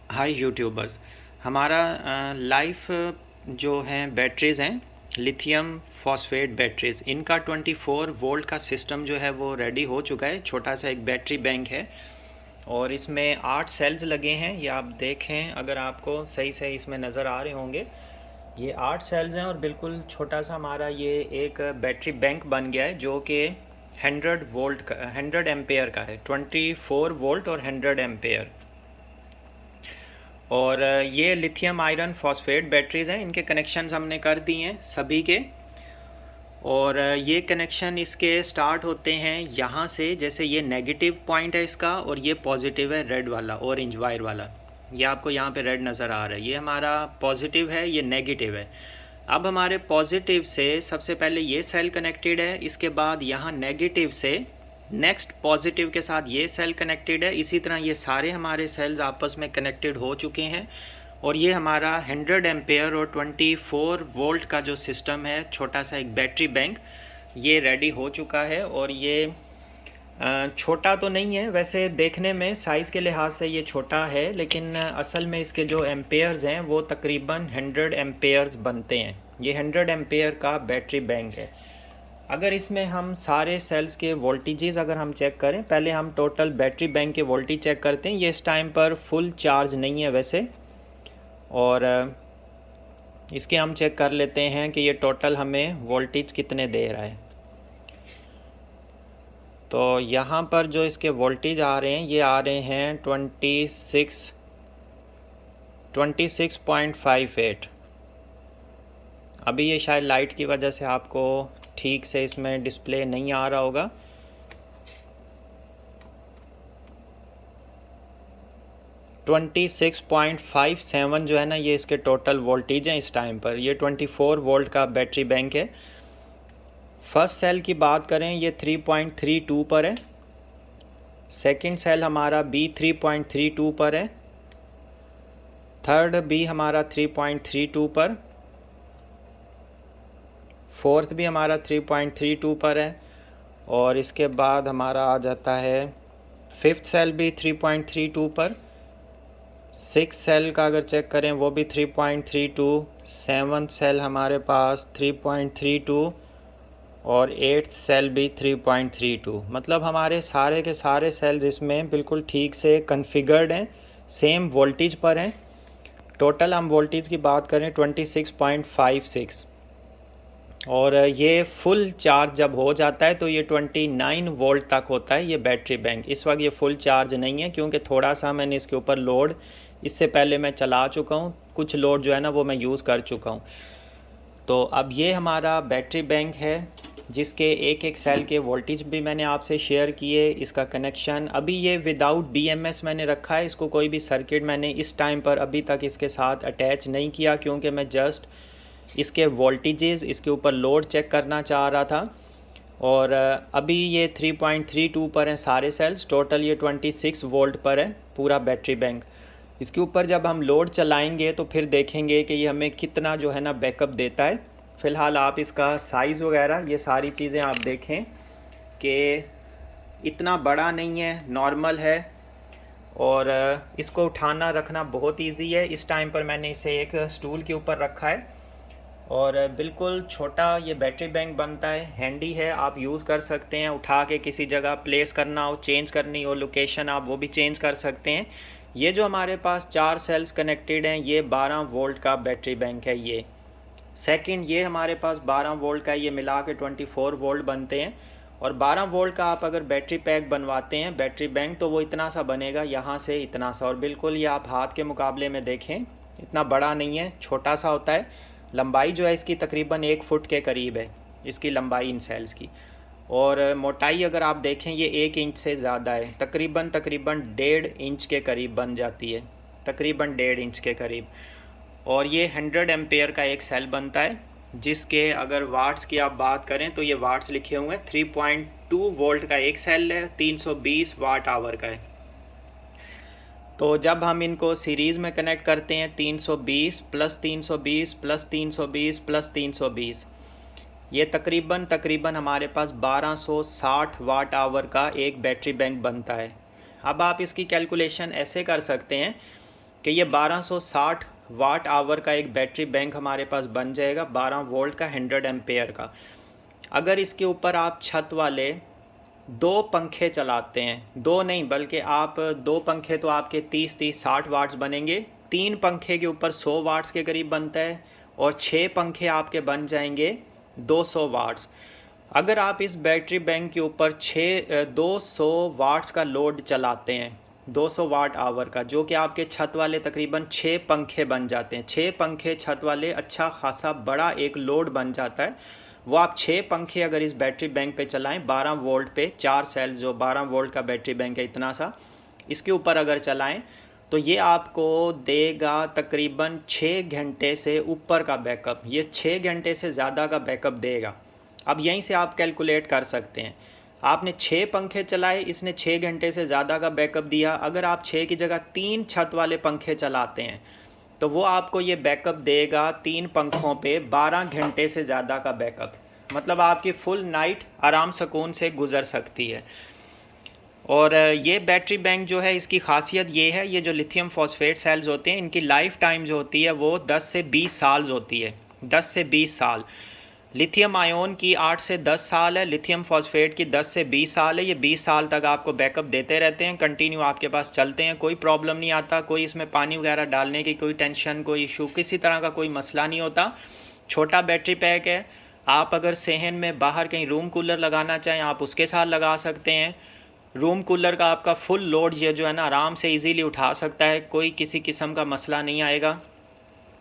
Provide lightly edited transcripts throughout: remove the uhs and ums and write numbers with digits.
हाय YouTubers. हमारा life जो हैं बैटरीज़ हैं, लिथियम फॉस्फेट बैटरीज़, इनका 24 वोल्ट का सिस्टम जो है वो रेडी हो चुका है। छोटा सा एक बैटरी बैंक है और इसमें 8 सेल्स लगे हैं। ये आप देखें, अगर आपको सही सही इसमें नज़र आ रहे होंगे, ये 8 सेल्स हैं और बिल्कुल छोटा सा हमारा ये एक बैटरी बैंक बन गया है जो कि 100 वोल्ट का 100 एम्पेयर का है। 24 वोल्ट और 100 एम्पेयर। और ये लिथियम आयरन फॉस्फेट बैटरीज़ हैं। इनके कनेक्शंस हमने कर दिए हैं सभी के। और ये कनेक्शन इसके स्टार्ट होते हैं यहाँ से, जैसे ये नेगेटिव पॉइंट है इसका और ये पॉजिटिव है, रेड वाला ऑरेंज वायर वाला। ये आपको यहाँ पे रेड नज़र आ रहा है, ये हमारा पॉजिटिव है, ये नेगेटिव है। अब हमारे पॉजिटिव से सबसे पहले ये सेल कनेक्टेड है, इसके बाद यहाँ नेगेटिव से नेक्स्ट पॉजिटिव के साथ ये सेल कनेक्टेड है। इसी तरह ये सारे हमारे सेल्स आपस में कनेक्टेड हो चुके हैं और ये हमारा 100 एम्पेयर और 24 वोल्ट का जो सिस्टम है, छोटा सा एक बैटरी बैंक, ये रेडी हो चुका है। और ये छोटा तो नहीं है, वैसे देखने में साइज़ के लिहाज से ये छोटा है, लेकिन असल में इसके जो एम्पेयर्स हैं वो तकरीबन 100 एम्पेयर्स बनते हैं। ये 100 एम्पेयर का बैटरी बैंक है। अगर इसमें हम सारे सेल्स के वोल्टेजेस अगर हम चेक करें, पहले हम टोटल बैटरी बैंक के वोल्टेज चेक करते हैं। ये इस टाइम पर फुल चार्ज नहीं है वैसे, और इसके हम चेक कर लेते हैं कि ये टोटल हमें वोल्टेज कितने दे रहा है। तो यहाँ पर जो इसके वोल्टेज आ रहे हैं, ये आ रहे हैं 26.58। अभी ये शायद लाइट की वजह से आपको ठीक से इसमें डिस्प्ले नहीं आ रहा होगा। ट्वेंटी 26.57 जो है ना, ये इसके टोटल वोल्टेज हैं इस टाइम पर। ये 24 वोल्ट का बैटरी बैंक है। फर्स्ट सेल की बात करें, ये 3.32 पर है। सेकंड सेल हमारा बी 3.32 पर है। थर्ड बी हमारा 3.32 पर। फोर्थ भी हमारा 3.32 पर है। और इसके बाद हमारा आ जाता है फिफ्थ सेल भी 3.32 पर। सिक्स सेल का अगर चेक करें वो भी 3.32। सेवन्थ सेल हमारे पास 3.32 और एट्थ सेल भी 3.32। मतलब हमारे सारे के सारे सेल्स इसमें बिल्कुल ठीक से कॉन्फ़िगर्ड हैं, सेम वोल्टेज पर हैं। टोटल हम वोल्टेज की बात करें 26.56। और ये फुल चार्ज जब हो जाता है तो ये 29 वोल्ट तक होता है ये बैटरी बैंक। इस वक्त ये फुल चार्ज नहीं है क्योंकि थोड़ा सा मैंने इसके ऊपर लोड इससे पहले मैं चला चुका हूँ, कुछ लोड जो है ना वो मैं यूज़ कर चुका हूँ। तो अब ये हमारा बैटरी बैंक है जिसके एक एक सेल के वोल्टेज भी मैंने आपसे शेयर किए। इसका कनेक्शन अभी ये विदाउट BMS मैंने रखा है, इसको कोई भी सर्किट मैंने इस टाइम पर अभी तक इसके साथ अटैच नहीं किया क्योंकि मैं जस्ट इसके वोल्टेजेस, इसके ऊपर लोड चेक करना चाह रहा था। और अभी ये 3.32 पर हैं सारे सेल्स। टोटल ये 26 वोल्ट पर है पूरा बैटरी बैंक। इसके ऊपर जब हम लोड चलाएंगे तो फिर देखेंगे कि ये हमें कितना जो है ना बैकअप देता है। फ़िलहाल आप इसका साइज़ वगैरह ये सारी चीज़ें आप देखें कि इतना बड़ा नहीं है, नॉर्मल है। और इसको उठाना रखना बहुत इजी है। इस टाइम पर मैंने इसे एक स्टूल के ऊपर रखा है और बिल्कुल छोटा ये बैटरी बैंक बनता है, हैंडी है, आप यूज़ कर सकते हैं। उठा के किसी जगह प्लेस करना हो, चेंज करनी हो लोकेशन, आप वो भी चेंज कर सकते हैं। ये जो हमारे पास 4 सेल्स कनेक्टेड हैं, ये 12 वोल्ट का बैटरी बैंक है। ये सेकंड, ये हमारे पास 12 वोल्ट का, ये मिला के 24 वोल्ट बनते हैं। और 12 वोल्ट का आप अगर बैटरी पैक बनवाते हैं, बैटरी बैंक, तो वो इतना सा बनेगा, यहाँ से इतना सा। और बिल्कुल ये आप हाथ के मुकाबले में देखें, इतना बड़ा नहीं है, छोटा सा होता है। लंबाई जो है इसकी तकरीबन 1 फुट के करीब है इसकी लंबाई इन सेल्स की। और मोटाई अगर आप देखें ये 1 इंच से ज़्यादा है, तकरीबन 1.5 इंच के करीब बन जाती है, तकरीबन 1.5 इंच के करीब। और ये 100 एम्पेयर का एक सेल बनता है जिसके अगर वाट्स की आप बात करें तो ये वाट्स लिखे हुए हैं। 3.2 वोल्ट का एक सेल है, 320 वाट आवर का है। तो जब हम इनको सीरीज़ में कनेक्ट करते हैं, 320 प्लस 320 प्लस 320 प्लस 320, ये तकरीबन हमारे पास 1260 वाट आवर का एक बैटरी बैंक बनता है। अब आप इसकी कैलकुलेशन ऐसे कर सकते हैं कि ये 1260 वाट आवर का एक बैटरी बैंक हमारे पास बन जाएगा, 12 वोल्ट का 100 एम्पेयर का। अगर इसके ऊपर आप छत वाले 2 पंखे चलाते हैं, 2 नहीं बल्कि आप 2 पंखे तो आपके 30-60 वाट्स बनेंगे, 3 पंखे के ऊपर 100 वाट्स के करीब बनता है, और 6 पंखे आपके बन जाएंगे 200 वाट्स। अगर आप इस बैटरी बैंक के ऊपर 200 वाट्स का लोड चलाते हैं, 200 वाट आवर का, जो कि आपके छत वाले तकरीबन 6 पंखे बन जाते हैं। 6 पंखे छत वाले अच्छा खासा बड़ा एक लोड बन जाता है। वो आप 6 पंखे अगर इस बैटरी बैंक पे चलाएं 12 वोल्ट पे, 4 सेल जो 12 वोल्ट का बैटरी बैंक है इतना सा, इसके ऊपर अगर चलाएं तो ये आपको देगा तकरीबन 6 घंटे से ऊपर का बैकअप। ये 6 घंटे से ज़्यादा का बैकअप देगा। अब यहीं से आप कैलकुलेट कर सकते हैं, आपने 6 पंखे चलाए, इसने 6 घंटे से ज़्यादा का बैकअप दिया। अगर आप 6 की जगह 3 छत वाले पंखे चलाते हैं तो वो आपको ये बैकअप देगा 3 पंखों पे 12 घंटे से ज़्यादा का बैकअप। मतलब आपकी फुल नाइट आराम सुकून से गुजर सकती है। और ये बैटरी बैंक जो है इसकी खासियत ये है, ये जो लिथियम फॉस्फेट सेल्स होते हैं इनकी लाइफ टाइम जो होती है वो 10 से 20 साल होती है। 10 से 20 साल। लिथियम आयोन की 8 से 10 साल है, लिथियम फॉस्फेट की 10 से 20 साल है। ये 20 साल तक आपको बैकअप देते रहते हैं, कंटिन्यू आपके पास चलते हैं, कोई प्रॉब्लम नहीं आता, कोई इसमें पानी वगैरह डालने की कोई टेंशन, कोई इशू, किसी तरह का कोई मसला नहीं होता। छोटा बैटरी पैक है। आप अगर सेहन में बाहर कहीं रूम कूलर लगाना चाहें आप उसके साथ लगा सकते हैं। रूम कूलर का आपका फुल लोड ये जो है ना आराम से इजीली उठा सकता है, कोई किसी किस्म का मसला नहीं आएगा।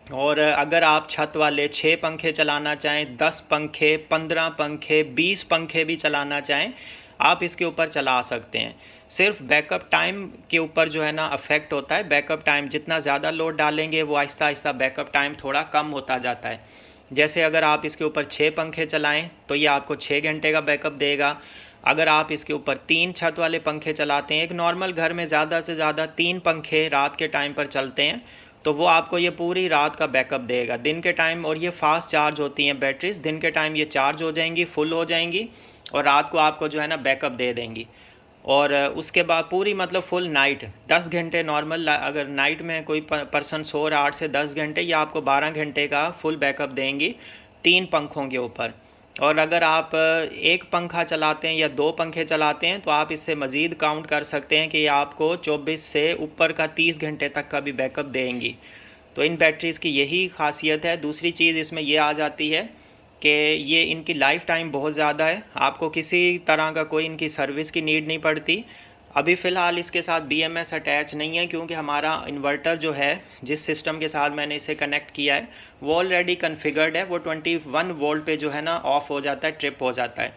और अगर आप छत वाले 6 पंखे चलाना चाहें, 10 पंखे, 15 पंखे, 20 पंखे भी चलाना चाहें आप इसके ऊपर चला सकते हैं। सिर्फ बैकअप टाइम के ऊपर जो है ना अफेक्ट होता है। बैकअप टाइम जितना ज़्यादा लोड डालेंगे वो आहिस्ता आहिस्ता बैकअप टाइम थोड़ा कम होता जाता है। जैसे अगर आप इसके ऊपर 6 पंखे चलाएं तो ये आपको 6 घंटे का बैकअप देगा। अगर आप इसके ऊपर 3 छत वाले पंखे चलाते हैं, एक नॉर्मल घर में ज़्यादा से ज़्यादा 3 पंखे रात के टाइम पर चलते हैं, तो वो आपको ये पूरी रात का बैकअप देगा दिन के टाइम। और ये फास्ट चार्ज होती हैं बैटरीज, दिन के टाइम ये चार्ज हो जाएंगी, फुल हो जाएंगी, और रात को आपको जो है ना बैकअप दे देंगी। और उसके बाद पूरी मतलब फुल नाइट 10 घंटे नॉर्मल, अगर नाइट में कोई पर्सन सो रहा 8 से 10 घंटे, या आपको 12 घंटे का फुल बैकअप देंगी 3 पंखों के ऊपर। और अगर आप एक पंखा चलाते हैं या 2 पंखे चलाते हैं तो आप इससे मज़ीद काउंट कर सकते हैं कि ये आपको 24 से ऊपर का 30 घंटे तक का भी बैकअप देंगी। तो इन बैटरीज़ की यही खासियत है। दूसरी चीज़ इसमें ये आ जाती है कि ये इनकी लाइफ टाइम बहुत ज़्यादा है, आपको किसी तरह का कोई इनकी सर्विस की नीड नहीं पड़ती। अभी फ़िलहाल इसके साथ BMS अटैच नहीं है, क्योंकि हमारा इन्वर्टर जो है जिस सिस्टम के साथ मैंने इसे कनेक्ट किया है वो ऑलरेडी कन्फिगर्ड है। वो 21 वोल्ट पे जो है ना ऑफ़ हो जाता है, ट्रिप हो जाता है।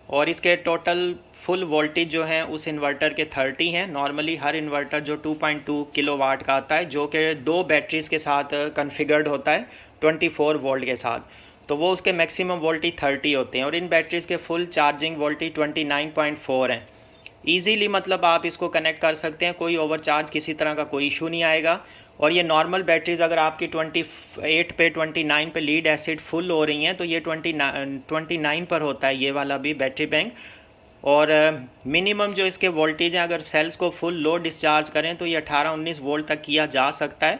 और इसके टोटल फुल वोल्टेज जो है उस इन्वर्टर के 30 हैं। नॉर्मली हर इन्वर्टर जो 2.2 किलोवाट का आता है, जो कि 2 बैटरीज़ के साथ कन्फिगर्ड होता है 24 वोल्ट के साथ, तो वो उसके मैक्सिमम वोल्टेज 30 होते हैं। और इन बैटरीज़ के फुल चार्जिंग वोल्टेज 29.4 हैं। ईज़िली मतलब आप इसको कनेक्ट कर सकते हैं, कोई ओवरचार्ज किसी तरह का कोई इशू नहीं आएगा। और ये नॉर्मल बैटरीज़ अगर आपकी 28 पे 29 पे लीड एसिड फुल हो रही हैं तो ये 29 पर होता है ये वाला भी बैटरी बैंक। और मिनिमम जो इसके वोल्टेज हैं, अगर सेल्स को फुल लोड डिस्चार्ज करें तो ये 18-19 वोल्ट तक किया जा सकता है।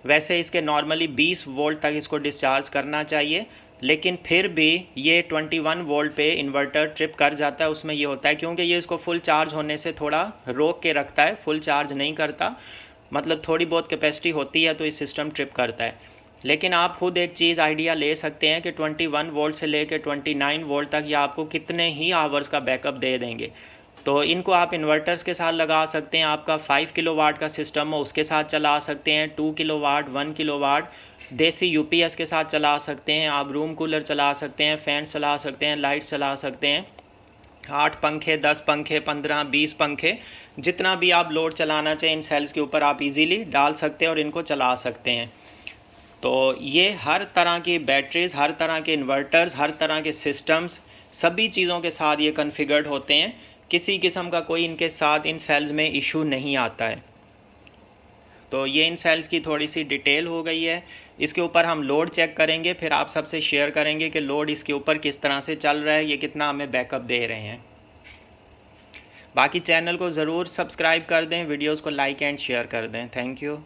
वैसे इसके नॉर्मली 20 वोल्ट तक इसको डिस्चार्ज करना चाहिए, लेकिन फिर भी ये 21 वोल्ट पे इन्वर्टर ट्रिप कर जाता है। उसमें ये होता है क्योंकि ये इसको फुल चार्ज होने से थोड़ा रोक के रखता है, फुल चार्ज नहीं करता, मतलब थोड़ी बहुत कैपेसिटी होती है तो ये सिस्टम ट्रिप करता है। लेकिन आप खुद एक चीज़ आइडिया ले सकते हैं कि 21 वोल्ट से लेकर 29 वोल्ट तक ये आपको कितने ही आवर्स का बैकअप दे देंगे। तो इनको आप इन्वर्टर्स के साथ लगा सकते हैं, आपका 5 किलोवाट का सिस्टम हो उसके साथ चला सकते हैं, 2 किलोवाट, 1 किलोवाट देसी UPS के साथ चला सकते हैं, आप रूम कूलर चला सकते हैं, फ़ैन चला सकते हैं, लाइट चला सकते हैं, 8 पंखे, 10 पंखे, 15, 20 पंखे, जितना भी आप लोड चलाना चाहें इन सेल्स के ऊपर आप इजीली डाल सकते हैं और इनको चला सकते हैं। तो ये हर तरह की बैटरीज़, हर तरह के इन्वर्टर्स, हर तरह के सिस्टम्स, सभी चीज़ों के साथ ये कॉन्फ़िगर्ड होते हैं। किसी किस्म का कोई इनके साथ इन सेल्स में इशू नहीं आता है। तो ये इन सेल्स की थोड़ी सी डिटेल हो गई है। इसके ऊपर हम लोड चेक करेंगे, फिर आप सबसे शेयर करेंगे कि लोड इसके ऊपर किस तरह से चल रहा है, ये कितना हमें बैकअप दे रहे हैं। बाकी चैनल को ज़रूर सब्सक्राइब कर दें, वीडियोस को लाइक एंड शेयर कर दें। Thank you.